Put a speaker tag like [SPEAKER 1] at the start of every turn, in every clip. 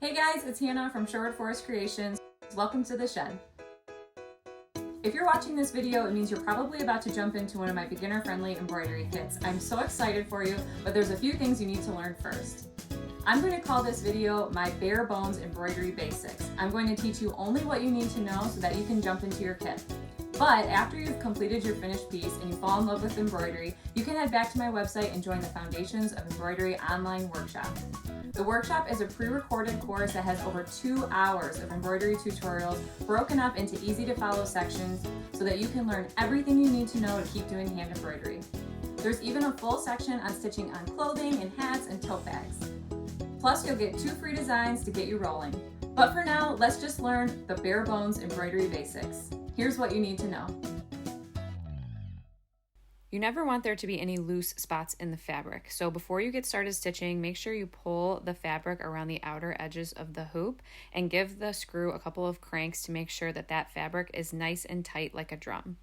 [SPEAKER 1] Hey guys, it's Hannah from Sherwood Forest Creations. Welcome to the shed. If you're watching this video, it means you're probably about to jump into one of my beginner-friendly embroidery kits. I'm so excited for you, but there's a few things you need to learn first. I'm going to call this video my bare bones embroidery basics. I'm going to teach you only what you need to know so that you can jump into your kit. But after you've completed your finished piece and you fall in love with embroidery, you can head back to my website and join the Foundations of Embroidery online workshop. The workshop is a pre-recorded course that has over 2 hours of embroidery tutorials broken up into easy to follow sections so that you can learn everything you need to know to keep doing hand embroidery. There's even a full section on stitching on clothing and hats and tote bags. Plus, you'll get 2 free designs to get you rolling. But for now, let's just learn the bare bones embroidery basics. Here's what you need to know. You never want there to be any loose spots in the fabric. So before you get started stitching, make sure you pull the fabric around the outer edges of the hoop and give the screw a couple of cranks to make sure that that fabric is nice and tight like a drum.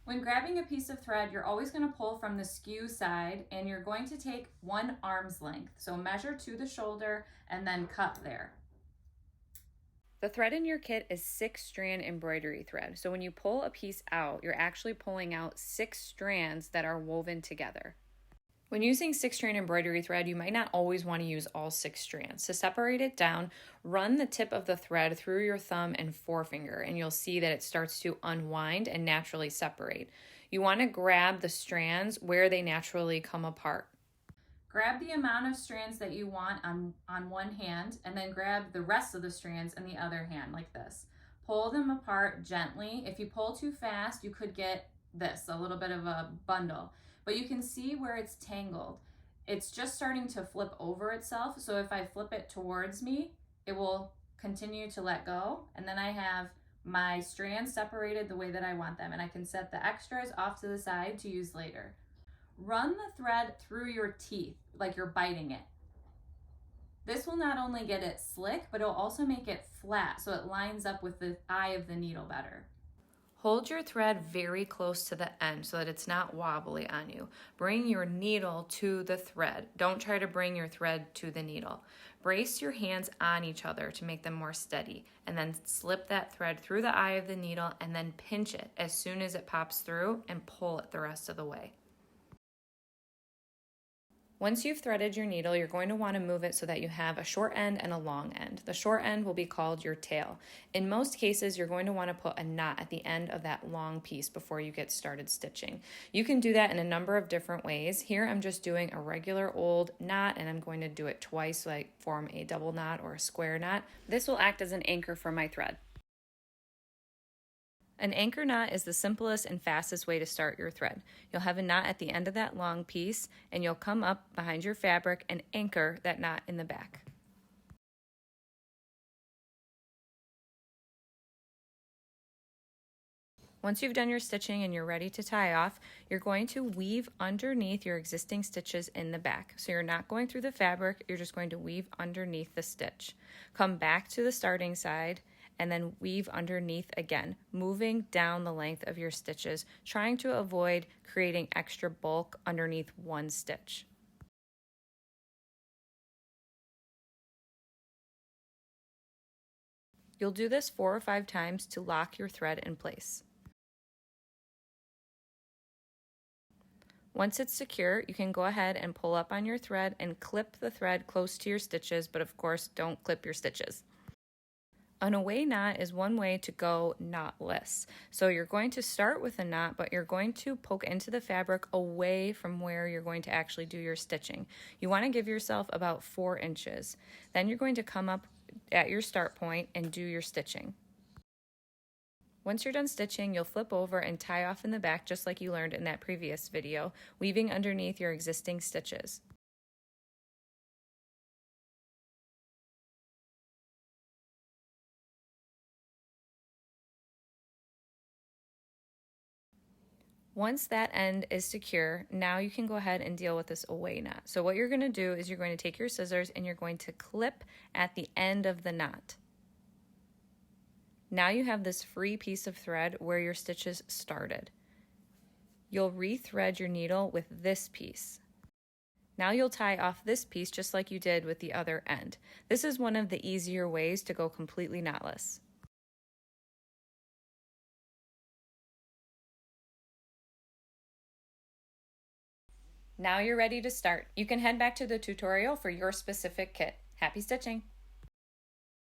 [SPEAKER 1] When grabbing a piece of thread, you're always going to pull from the skew side and you're going to take 1 arm's length. So measure to the shoulder and then cut there. The thread in your kit is 6-strand embroidery thread. So when you pull a piece out, you're actually pulling out 6 strands that are woven together. When using 6-strand embroidery thread, you might not always want to use all 6 strands. To separate it down, run the tip of the thread through your thumb and forefinger, and you'll see that it starts to unwind and naturally separate. You want to grab the strands where they naturally come apart. Grab the amount of strands that you want on one hand and then grab the rest of the strands in the other hand like this. Pull them apart gently. If you pull too fast, you could get this, a little bit of a bundle. But you can see where it's tangled. It's just starting to flip over itself. So if I flip it towards me, it will continue to let go. And then I have my strands separated the way that I want them. And I can set the extras off to the side to use later. Run the thread through your teeth like you're biting it. This will not only get it slick, but it'll also make it flat so it lines up with the eye of the needle better. Hold your thread very close to the end so that it's not wobbly on you. Bring your needle to the thread. Don't try to bring your thread to the needle. Brace your hands on each other to make them more steady, and then slip that thread through the eye of the needle and then pinch it as soon as it pops through and pull it the rest of the way. Once you've threaded your needle, you're going to want to move it so that you have a short end and a long end. The short end will be called your tail. In most cases, you're going to want to put a knot at the end of that long piece before you get started stitching. You can do that in a number of different ways. Here I'm just doing a regular old knot, and I'm going to do it twice so I form a double knot or a square knot. This will act as an anchor for my thread. An anchor knot is the simplest and fastest way to start your thread. You'll have a knot at the end of that long piece, and you'll come up behind your fabric and anchor that knot in the back. Once you've done your stitching and you're ready to tie off, you're going to weave underneath your existing stitches in the back. So you're not going through the fabric, you're just going to weave underneath the stitch. Come back to the starting side and then weave underneath again, moving down the length of your stitches, trying to avoid creating extra bulk underneath one stitch. You'll do this 4 or 5 times to lock your thread in place. Once it's secure, you can go ahead and pull up on your thread and clip the thread close to your stitches, but of course, don't clip your stitches. An away knot is one way to go knotless. So you're going to start with a knot, but you're going to poke into the fabric away from where you're going to actually do your stitching. You want to give yourself about 4 inches. Then you're going to come up at your start point and do your stitching. Once you're done stitching, you'll flip over and tie off in the back just like you learned in that previous video, weaving underneath your existing stitches. Once that end is secure, now you can go ahead and deal with this away knot. So what you're going to do is you're going to take your scissors and you're going to clip at the end of the knot. Now you have this free piece of thread where your stitches started. You'll rethread your needle with this piece. Now you'll tie off this piece just like you did with the other end. This is one of the easier ways to go completely knotless. Now you're ready to start. You can head back to the tutorial for your specific kit. Happy stitching!